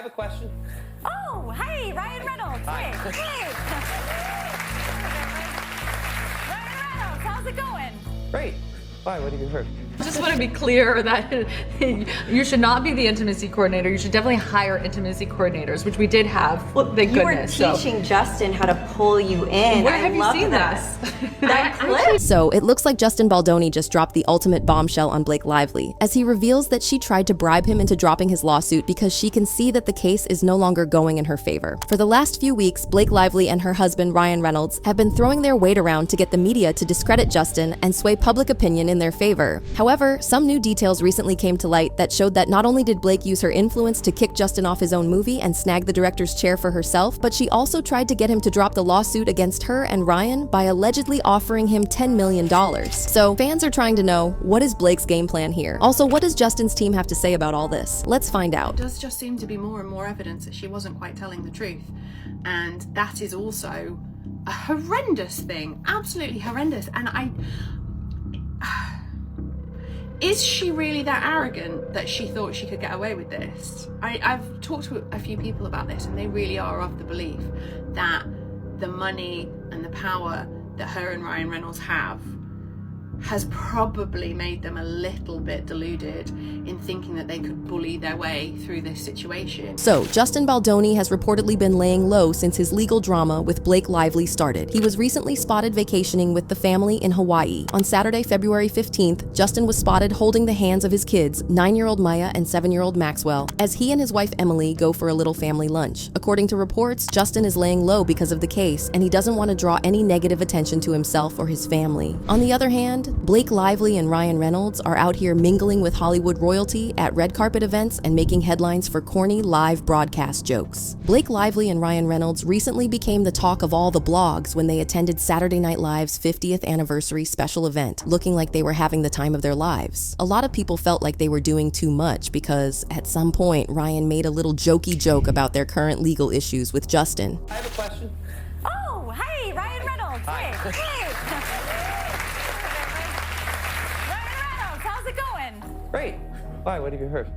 have a question. Oh, hey, Ryan Reynolds. Hi. Hey. Ryan Reynolds, how's it going? Great. Why? What have you heard? I just want to be clear that you should not be the intimacy coordinator. You should definitely hire intimacy coordinators, which we did have. Well, thank you goodness. were teaching Justin how to pull you in. Where have you love seen that. this? That clip? So it looks like Justin Baldoni just dropped the ultimate bombshell on Blake Lively, as he reveals that she tried to bribe him into dropping his lawsuit because she can see that the case is no longer going in her favor. For the last few weeks, Blake Lively and her husband Ryan Reynolds have been throwing their weight around to get the media to discredit Justin and sway public opinion in their favor. However, some new details recently came to light that showed that not only did Blake use her influence to kick Justin off his own movie and snag the director's chair for herself, but she also tried to get him to drop the lawsuit against her and Ryan by allegedly offering him $10 million. So fans are trying to know, what is Blake's game plan here? Also, what does Justin's team have to say about all this? Let's find out. There does just seem to be more and more evidence that she wasn't quite telling the truth, and that is also a horrendous thing, absolutely horrendous. And is she really that arrogant that she thought she could get away with this? I've talked to a few people about this, and they really are of the belief that the money and the power that her and Ryan Reynolds have has probably made them a little bit deluded in thinking that they could bully their way through this situation. So, Justin Baldoni has reportedly been laying low since his legal drama with Blake Lively started. He was recently spotted vacationing with the family in Hawaii. On Saturday, February 15th, Justin was spotted holding the hands of his kids, 9-year-old Maya and 7-year-old Maxwell, as he and his wife Emily go for a little family lunch. According to reports, Justin is laying low because of the case, and he doesn't want to draw any negative attention to himself or his family. On the other hand, Blake Lively and Ryan Reynolds are out here mingling with Hollywood royalty at red carpet events and making headlines for corny live broadcast jokes. Blake Lively and Ryan Reynolds recently became the talk of all the blogs when they attended Saturday Night Live's 50th anniversary special event, looking like they were having the time of their lives. A lot of people felt like they were doing too much because, at some point, Ryan made a little jokey joke about their current legal issues with Justin. I have a question. Oh, hey, Ryan Reynolds. Hi. Hey. Ryan Reynolds, how's it going? Great. Why? What have you heard?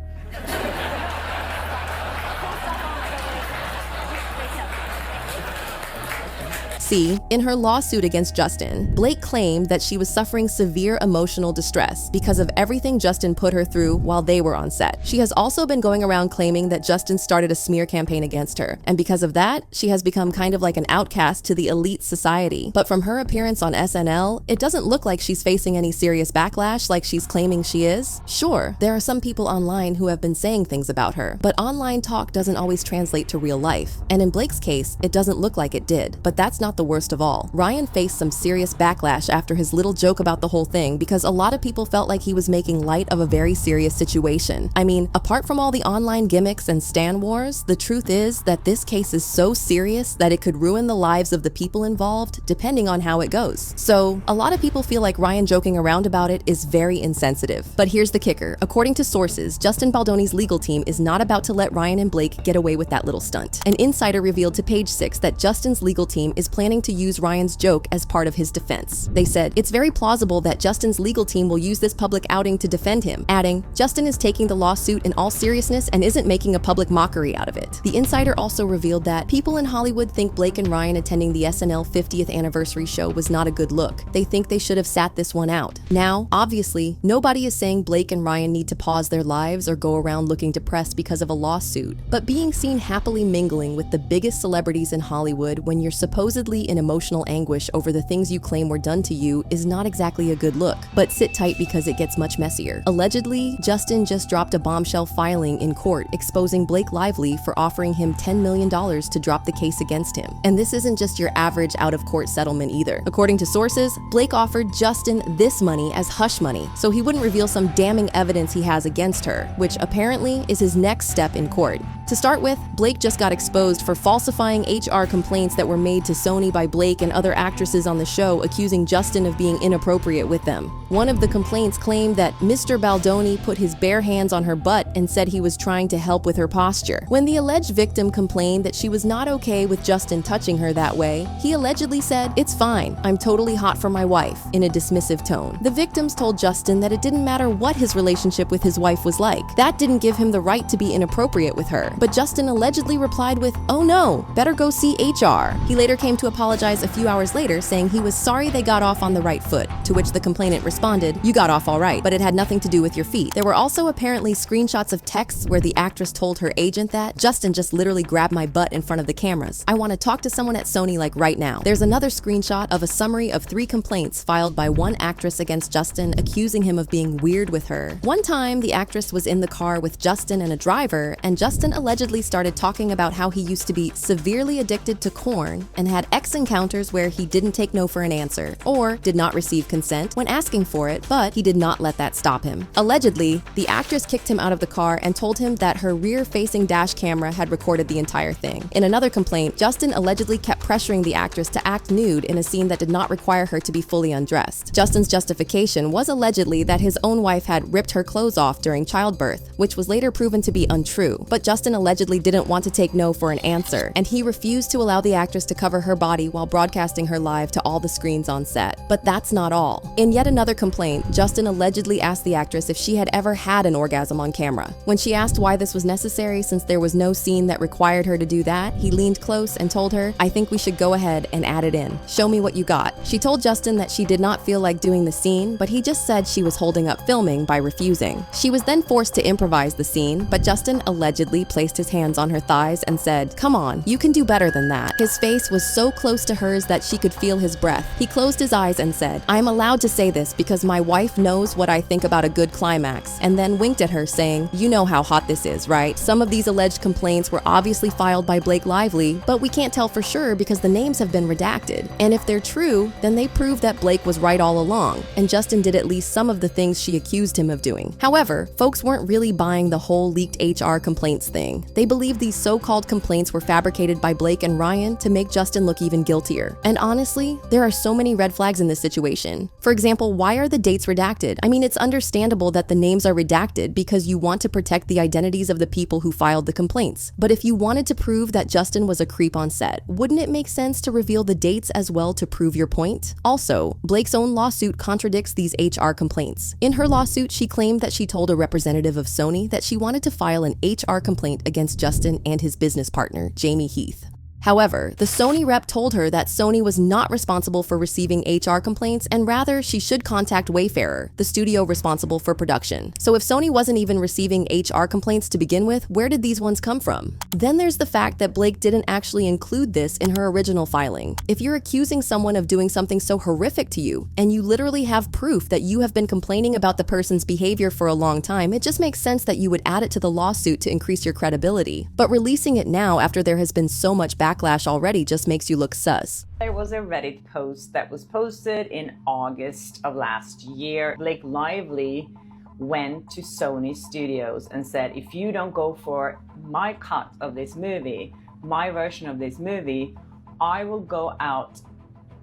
See, in her lawsuit against Justin, Blake claimed that she was suffering severe emotional distress because of everything Justin put her through while they were on set. She has also been going around claiming that Justin started a smear campaign against her, and because of that, she has become kind of like an outcast to the elite society. But from her appearance on SNL, it doesn't look like she's facing any serious backlash like she's claiming she is. Sure, there are some people online who have been saying things about her, but online talk doesn't always translate to real life. And in Blake's case, it doesn't look like it did. But that's not the worst of all. Ryan faced some serious backlash after his little joke about the whole thing because a lot of people felt like he was making light of a very serious situation. I mean, apart from all the online gimmicks and stan wars, the truth is that this case is so serious that it could ruin the lives of the people involved depending on how it goes. So, a lot of people feel like Ryan joking around about it is very insensitive. But here's the kicker. According to sources, Justin Baldoni's legal team is not about to let Ryan and Blake get away with that little stunt. An insider revealed to Page 6 that Justin's legal team is planning to use Ryan's joke as part of his defense. They said, "It's very plausible that Justin's legal team will use this public outing to defend him," adding, "Justin is taking the lawsuit in all seriousness and isn't making a public mockery out of it." The insider also revealed that people in Hollywood think Blake and Ryan attending the SNL 50th anniversary show was not a good look. They think they should have sat this one out. Now, obviously, nobody is saying Blake and Ryan need to pause their lives or go around looking depressed because of a lawsuit, but being seen happily mingling with the biggest celebrities in Hollywood when you're supposedly in emotional anguish over the things you claim were done to you is not exactly a good look. But sit tight because it gets much messier. Allegedly, Justin just dropped a bombshell filing in court exposing Blake Lively for offering him $10 million to drop the case against him. And this isn't just your average out-of-court settlement either. According to sources, Blake offered Justin this money as hush money, so he wouldn't reveal some damning evidence he has against her, which apparently is his next step in court. To start with, Blake just got exposed for falsifying HR complaints that were made to Sony by Blake and other actresses on the show, accusing Justin of being inappropriate with them. One of the complaints claimed that Mr. Baldoni put his bare hands on her butt and said he was trying to help with her posture. When the alleged victim complained that she was not okay with Justin touching her that way, he allegedly said, "It's fine, I'm totally hot for my wife," in a dismissive tone. The victims told Justin that it didn't matter what his relationship with his wife was like. That didn't give him the right to be inappropriate with her. But Justin allegedly replied with, "Oh no, better go see HR." He later came to apologize a few hours later, saying he was sorry they got off on the right foot, to which the complainant responded, "You got off all right, but it had nothing to do with your feet." There were also apparently screenshots of texts where the actress told her agent that, "Justin just literally grabbed my butt in front of the cameras. I want to talk to someone at Sony like right now." There's another screenshot of a summary of 3 complaints filed by one actress against Justin, accusing him of being weird with her. One time, the actress was in the car with Justin and a driver, and Justin allegedly started talking about how he used to be severely addicted to corn and had X encounters where he didn't take no for an answer, or did not receive consent when asking for it, but he did not let that stop him. Allegedly, the actress kicked him out of the car and told him that her rear-facing dash camera had recorded the entire thing. In another complaint, Justin allegedly kept pressuring the actress to act nude in a scene that did not require her to be fully undressed. Justin's justification was allegedly that his own wife had ripped her clothes off during childbirth, which was later proven to be untrue. But Justin allegedly didn't want to take no for an answer, and he refused to allow the actress to cover her body while broadcasting her live to all the screens on set. But that's not all. In yet another complaint, Justin allegedly asked the actress if she had ever had an orgasm on camera. When she asked why this was necessary since there was no scene that required her to do that, he leaned close and told her, "I think we should go ahead and add it in. Show me what you got." She told Justin that she did not feel like doing the scene, but he just said she was holding up filming by refusing. She was then forced to improvise the scene, but Justin allegedly placed his hands on her thighs and said, "Come on, you can do better than that." His face was so close to hers that she could feel his breath. He closed his eyes and said, "I am allowed to say this because my wife knows what I think about a good climax," and then winked at her saying, "You know how hot this is, right?" Some of these alleged complaints were obviously filed by Blake Lively, but we can't tell for sure because the names have been redacted. And if they're true, then they prove that Blake was right all along, and Justin did at least some of the things she accused him of doing. However, folks weren't really buying the whole leaked HR complaints thing. They believed these so-called complaints were fabricated by Blake and Ryan to make Justin look even guiltier. And honestly, there are so many red flags in this situation. For example, why are the dates redacted? I mean, it's understandable that the names are redacted because you want to protect the identities of the people who filed the complaints. But if you wanted to prove that Justin was a creep on set, wouldn't it make sense to reveal the dates as well to prove your point? Also, Blake's own lawsuit contradicts these HR complaints. In her lawsuit, she claimed that she told a representative of Sony that she wanted to file an HR complaint against Justin and his business partner, Jamie Heath. However, the Sony rep told her that Sony was not responsible for receiving HR complaints and rather she should contact Wayfarer, the studio responsible for production. So if Sony wasn't even receiving HR complaints to begin with, where did these ones come from? Then there's the fact that Blake didn't actually include this in her original filing. If you're accusing someone of doing something so horrific to you, and you literally have proof that you have been complaining about the person's behavior for a long time, it just makes sense that you would add it to the lawsuit to increase your credibility. But releasing it now after there has been so much backlash already just makes you look sus. There was a Reddit post that was posted in August of last year. Blake Lively went to Sony Studios and said, if you don't go for my cut of this movie, my version of this movie, I will go out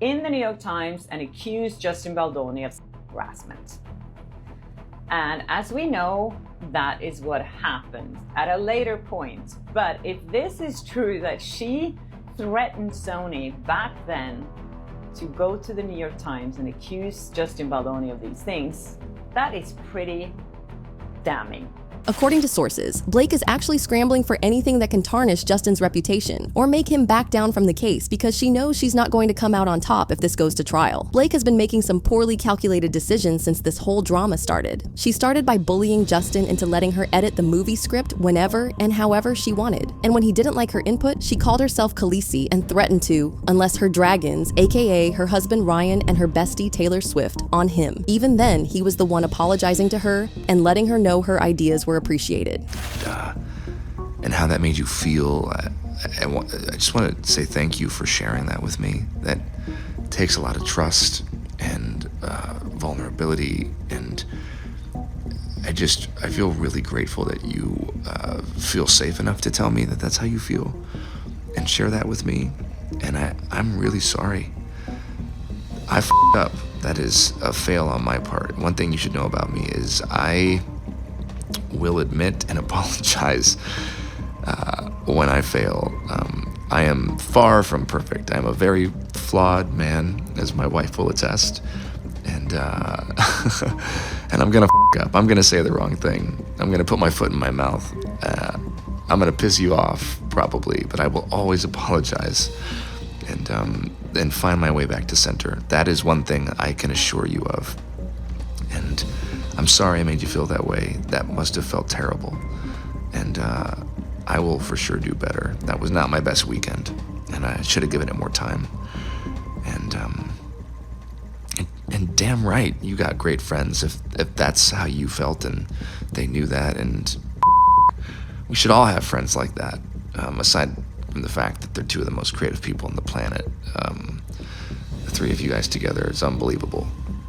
in the New York Times and accuse Justin Baldoni of harassment. And as we know, that is what happened at a later point. But if this is true that she threatened Sony back then to go to the New York Times and accuse Justin Baldoni of these things, that is pretty damning. According to sources, Blake is actually scrambling for anything that can tarnish Justin's reputation or make him back down from the case because she knows she's not going to come out on top if this goes to trial. Blake has been making some poorly calculated decisions since this whole drama started. She started by bullying Justin into letting her edit the movie script whenever and however she wanted. And when he didn't like her input, she called herself Khaleesi and threatened to, unless her dragons, aka her husband Ryan and her bestie Taylor Swift, on him. Even then, he was the one apologizing to her and letting her know her ideas were appreciated. And how that made you feel. I just want to say thank you for sharing that with me. That takes a lot of trust and vulnerability, and I feel really grateful that you feel safe enough to tell me that that's how you feel and share that with me. And I'm really sorry. I f***ed up. That is a fail on my part. One thing you should know about me is I will admit and apologize when I fail. I am far from perfect. I'm a very flawed man, as my wife will attest. And and I'm gonna up. I'm gonna say the wrong thing. I'm gonna put my foot in my mouth. I'm gonna piss you off, probably, but I will always apologize and find my way back to center. That is one thing I can assure you of. And I'm sorry I made you feel that way. That must have felt terrible. And I will for sure do better. That was not my best weekend, and I should have given it more time. And damn right, you got great friends if that's how you felt and they knew that. And we should all have friends like that, aside from the fact that they're two of the most creative people on the planet. The three of you guys together is unbelievable.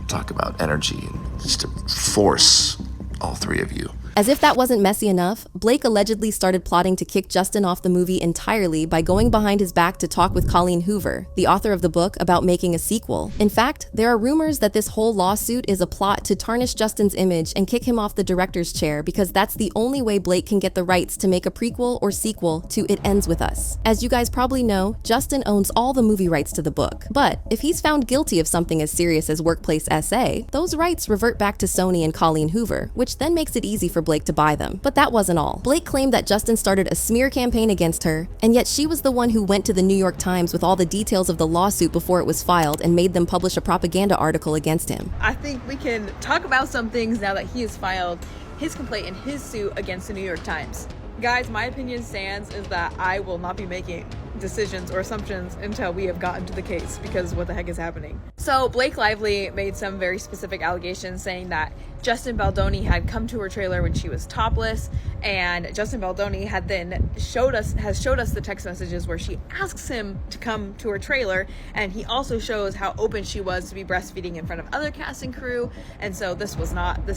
Talk about energy and just a force, all three of you. As if that wasn't messy enough, Blake allegedly started plotting to kick Justin off the movie entirely by going behind his back to talk with Colleen Hoover, the author of the book, about making a sequel. In fact, there are rumors that this whole lawsuit is a plot to tarnish Justin's image and kick him off the director's chair, because that's the only way Blake can get the rights to make a prequel or sequel to It Ends With Us. As you guys probably know, Justin owns all the movie rights to the book, but if he's found guilty of something as serious as workplace SA, those rights revert back to Sony and Colleen Hoover, which then makes it easy for Blake to buy them. But that wasn't all. Blake claimed that Justin started a smear campaign against her, and yet she was the one who went to the New York Times with all the details of the lawsuit before it was filed and made them publish a propaganda article against him. I think we can talk about some things now that he has filed his complaint and his suit against the New York Times. Guys, my opinion stands is that I will not be making decisions or assumptions until we have gotten to the case, because what the heck is happening? So Blake Lively made some very specific allegations saying that Justin Baldoni had come to her trailer when she was topless, and Justin Baldoni had then showed us the text messages where she asks him to come to her trailer, and he also shows how open she was to be breastfeeding in front of other cast and crew, and so this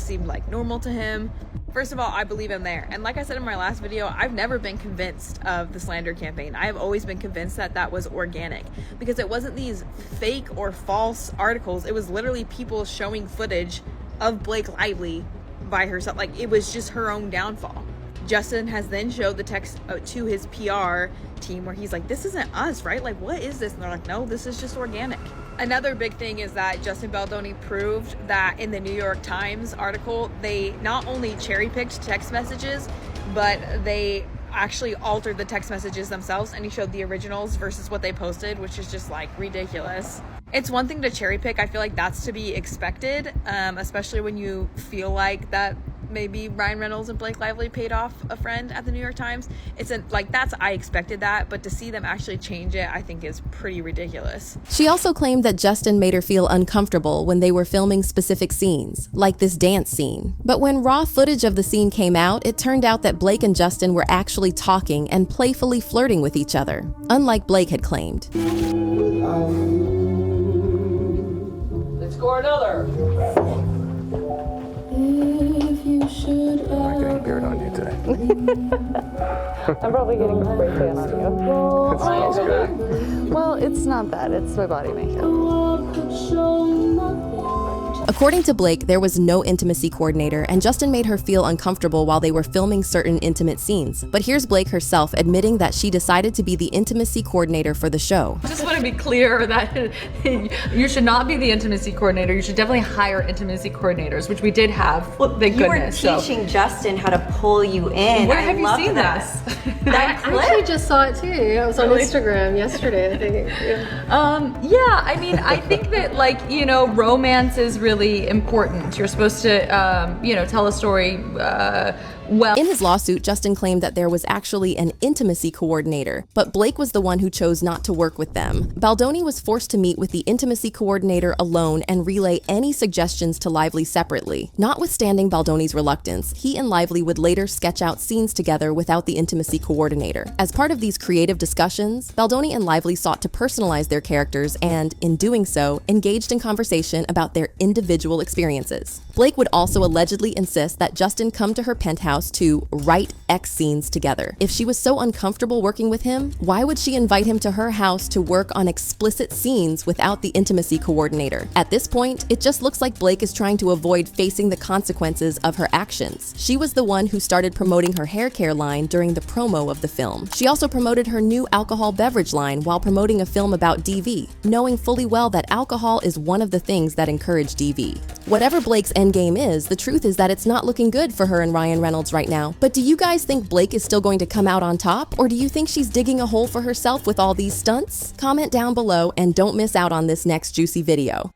seemed like normal to him. First of all, I believe him there. And like I said in my last video, I've never been convinced of the slander campaign. I have always been convinced that that was organic, because it wasn't these fake or false articles. It was literally people showing footage of Blake Lively by herself. Like, it was just her own downfall. Justin has then showed the text to his PR team where he's like, this isn't us, right? Like, what is this? And they're like, no, this is just organic. Another big thing is that Justin Baldoni proved that in the New York Times article, they not only cherry-picked text messages, but they actually altered the text messages themselves, and he showed the originals versus what they posted, which is just like ridiculous. It's one thing to cherry pick. I feel like that's to be expected, especially when you feel like that maybe Ryan Reynolds and Blake Lively paid off a friend at the New York Times. I expected that, but to see them actually change it, I think is pretty ridiculous. She also claimed that Justin made her feel uncomfortable when they were filming specific scenes, like this dance scene. But when raw footage of the scene came out, it turned out that Blake and Justin were actually talking and playfully flirting with each other, unlike Blake had claimed. Let's score another. I'm not getting beard on you today. I'm probably getting spray tan on you. It smells good. Well, it's not bad. It's my body makeup. According to Blake, there was no intimacy coordinator, and Justin made her feel uncomfortable while they were filming certain intimate scenes. But here's Blake herself admitting that she decided to be the intimacy coordinator for the show. I just want to be clear that you should not be the intimacy coordinator. You should definitely hire intimacy coordinators, which we did have. Thank goodness. You were teaching Justin how to pull you in. Where have you seen that. this? I actually just saw it too. It was on Instagram yesterday, I think. Yeah, I mean, I think that, romance is really important. You're supposed to, tell a story well. In his lawsuit, Justin claimed that there was actually an intimacy coordinator, but Blake was the one who chose not to work with them. Baldoni was forced to meet with the intimacy coordinator alone and relay any suggestions to Lively separately. Notwithstanding Baldoni's reluctance, he and Lively would later sketch out scenes together without the intimacy coordinator. As part of these creative discussions, Baldoni and Lively sought to personalize their characters and, in doing so, engaged in conversation about their individual experiences. Blake would also allegedly insist that Justin come to her penthouse house to write X scenes together. If she was so uncomfortable working with him, why would she invite him to her house to work on explicit scenes without the intimacy coordinator? At this point, it just looks like Blake is trying to avoid facing the consequences of her actions. She was the one who started promoting her hair care line during the promo of the film. She also promoted her new alcohol beverage line while promoting a film about DV, knowing fully well that alcohol is one of the things that encourage DV. Whatever Blake's endgame is, the truth is that it's not looking good for her and Ryan Reynolds right now. But do you guys think Blake is still going to come out on top, or do you think she's digging a hole for herself with all these stunts? Comment down below and don't miss out on this next juicy video.